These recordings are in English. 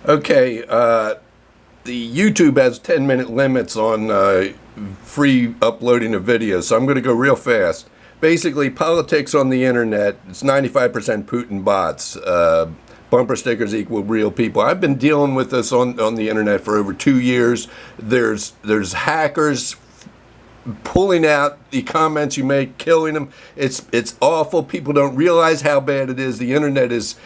Okay, the YouTube has 10-minute limits on free uploading of videos, so I'm going to go real fast. Basically, politics on the internet, it's 95% Putin bots. Bumper stickers equal real people. I've been dealing with this on the internet for over 2 years. There's hackers pulling out the comments you make, killing them. It's awful. People don't realize how bad it is. The internet is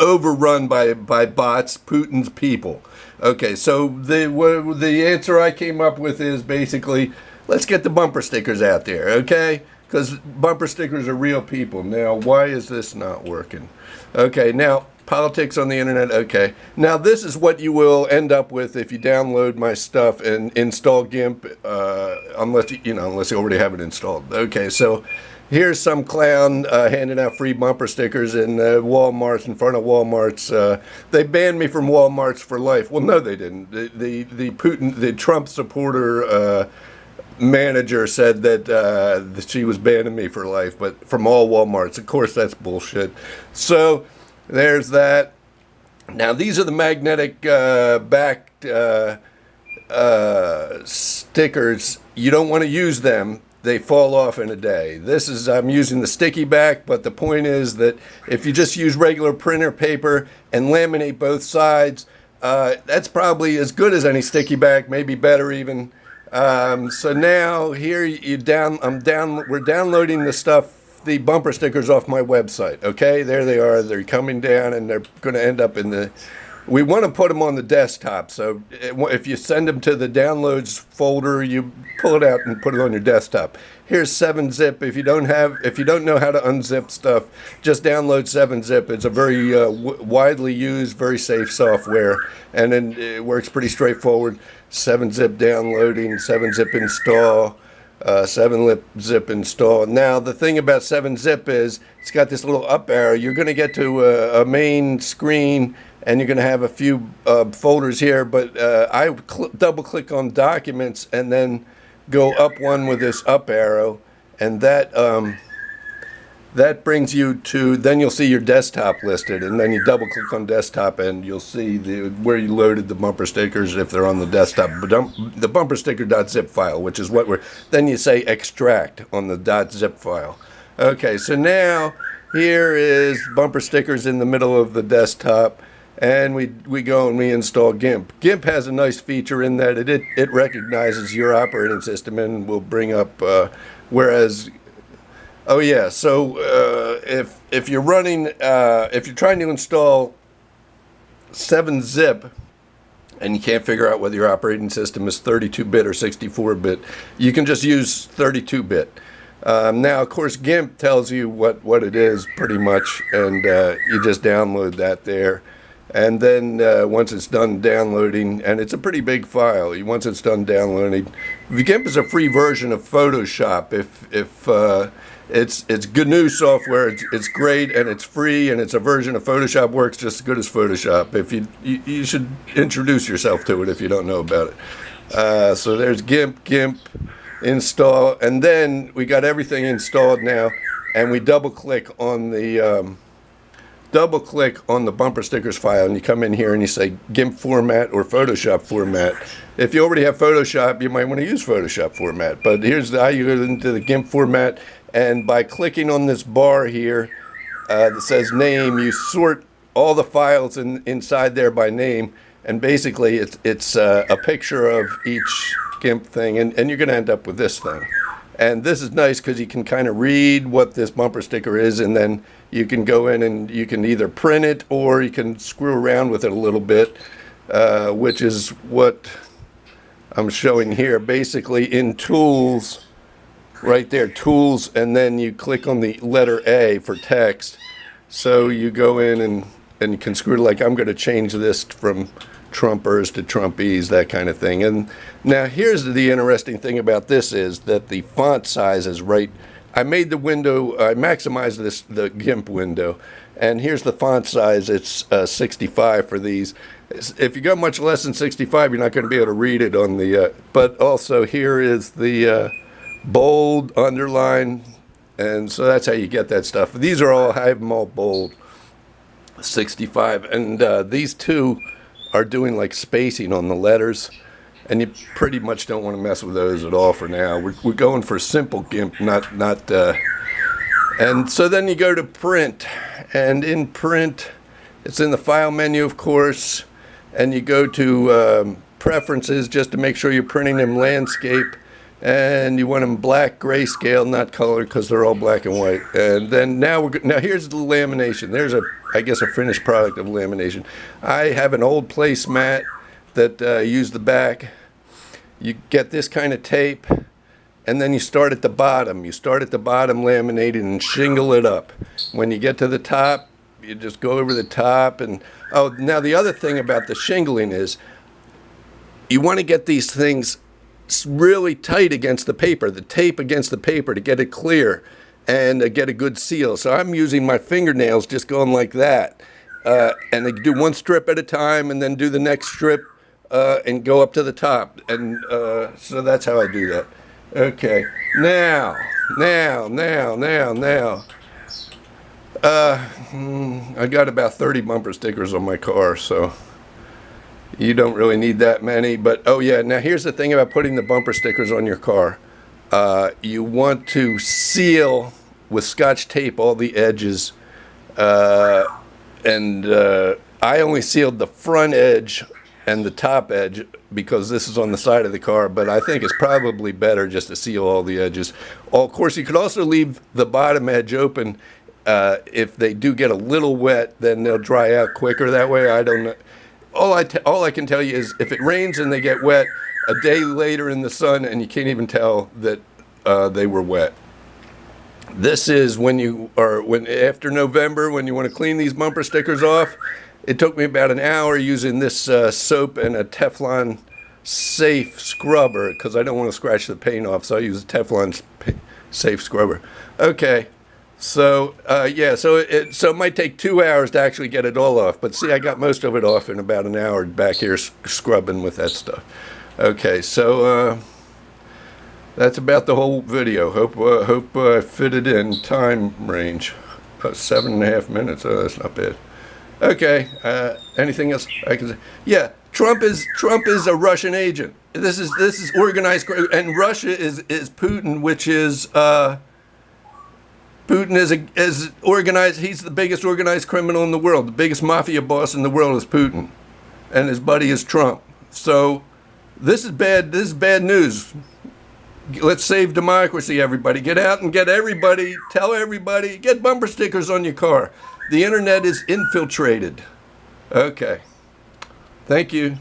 overrun by bots, Putin's people. Okay, so the answer I came up with is basically, let's get the bumper stickers out there, okay? Because bumper stickers are real people. Now, why is this not working? Okay, now, politics on the internet, okay. Now, this is what you will end up with if you download my stuff and install GIMP, unless you already have it installed. Okay, so here's some clown handing out free bumper stickers in Walmart's, in front of Walmart's. They banned me from Walmart's for life. Well, no, they didn't. The Trump supporter manager said that she was banning me for life, but from all Walmarts. Of course, that's bullshit. So there's that. Now, these are the magnetic backed stickers. You don't want to use them. They fall off in a day. I'm using the sticky back, but the point is that if you just use regular printer paper and laminate both sides, that's probably as good as any sticky back, maybe better even. So now here we're downloading the stuff, the bumper stickers off my website. Okay, there they are. They're coming down, and they're going to end up in the. We want to put them on the desktop. So if you send them to the downloads folder, you pull it out and put it on your desktop. Here's 7-Zip. If you don't know how to unzip stuff, just download 7-Zip. It's a very widely used, very safe software, and then it works pretty straightforward. 7-Zip downloading, 7-Zip install. 7-Zip install. Now, the thing about 7-Zip is it's got this little up arrow. You're going to get to a main screen, and you're going to have a few folders here, but I double click on documents and then go up one with this up arrow, and that brings you to, then you'll see your desktop listed, and then you double click on desktop and you'll see where you loaded the bumper stickers if they're on the desktop. The bumper sticker.zip file, which is what then you say extract on the .zip file. Okay, so now here is bumper stickers in the middle of the desktop, and we go and we install GIMP. GIMP has a nice feature in that it recognizes your operating system and will bring up, whereas, oh yeah, so if you're running, if you're trying to install 7-Zip and you can't figure out whether your operating system is 32-bit or 64-bit, you can just use 32-bit. Now, of course, GIMP tells you what it is pretty much, and you just download that there. And then once it's done downloading, and it's a pretty big file, once it's done downloading, GIMP is a free version of Photoshop. It's GNU software, it's great, and it's free, and it's a version of Photoshop, works just as good as Photoshop. If you should introduce yourself to it if you don't know about it. So there's GIMP install, and then we got everything installed now, and we double click on the bumper stickers file, and you come in here and you say GIMP format or Photoshop format. If you already have Photoshop, you might want to use Photoshop format, but here's how you go into the GIMP format, and by clicking on this bar here that says name, you sort all the files inside there by name, and basically it's a picture of each GIMP thing, and you're going to end up with this thing. And this is nice because you can kind of read what this bumper sticker is, and then you can go in and you can either print it or you can screw around with it a little bit, which is what I'm showing here. Basically in Tools, right there, Tools, and then you click on the letter A for text. So you go in and you can screw, like I'm going to change this from Trumpers to Trumpies, that kind of thing. And now here's the interesting thing about this is that the font size is right. I made the window, I maximized the GIMP window, and here's the font size. It's 65 for these. If you go much less than 65, you're not going to be able to read it on the, but also here is the bold, underline, and so that's how you get that stuff. These are all, I have them all bold. 65, and these two are doing like spacing on the letters, and you pretty much don't want to mess with those at all for now. We're going for simple GIMP, not and so then you go to print, and in print it's in the file menu, of course, and you go to preferences just to make sure you're printing them landscape, and you want them black, grayscale, not color, because they're all black and white. And then now here's the lamination. There's I guess a finished product of lamination. I have an old placemat that use the back. You get this kind of tape, and then you start at the bottom. You start at the bottom laminating and shingle it up. When you get to the top, you just go over the top. And oh, now the other thing about the shingling is you want to get these things really tight against the paper, the tape against the paper, to get it clear and get a good seal. So I'm using my fingernails, just going like that, and I do one strip at a time, and then do the next strip and go up to the top, and so that's how I do that. Okay, now I got about 30 bumper stickers on my car, so you don't really need that many. But oh yeah, now here's the thing about putting the bumper stickers on your car. You want to seal with Scotch tape all the edges, and I only sealed the front edge and the top edge because this is on the side of the car, but I think it's probably better just to seal all the edges. Of course, you could also leave the bottom edge open. If they do get a little wet, then they'll dry out quicker that way. I don't know. All I can tell you is if it rains and they get wet, a day later in the sun, and you can't even tell that they were wet. This is after November, when you want to clean these bumper stickers off. It took me about an hour using this soap and a Teflon safe scrubber, because I don't want to scratch the paint off, so I use a Teflon safe scrubber. Okay, so yeah, so it might take 2 hours to actually get it all off, but see, I got most of it off in about an hour back here scrubbing with that stuff. Okay, so that's about the whole video. Hope I fit it in time range. 7.5 minutes. Oh, that's not bad. Okay. Anything else I can say? Yeah, Trump is a Russian agent. This is organized, and Russia is Putin, which is Putin is organized. He's the biggest organized criminal in the world. The biggest mafia boss in the world is Putin, and his buddy is Trump. So this is bad. This is bad news. Let's save democracy, everybody. Get out and get everybody, tell everybody, get bumper stickers on your car. The internet is infiltrated. Okay. Thank you.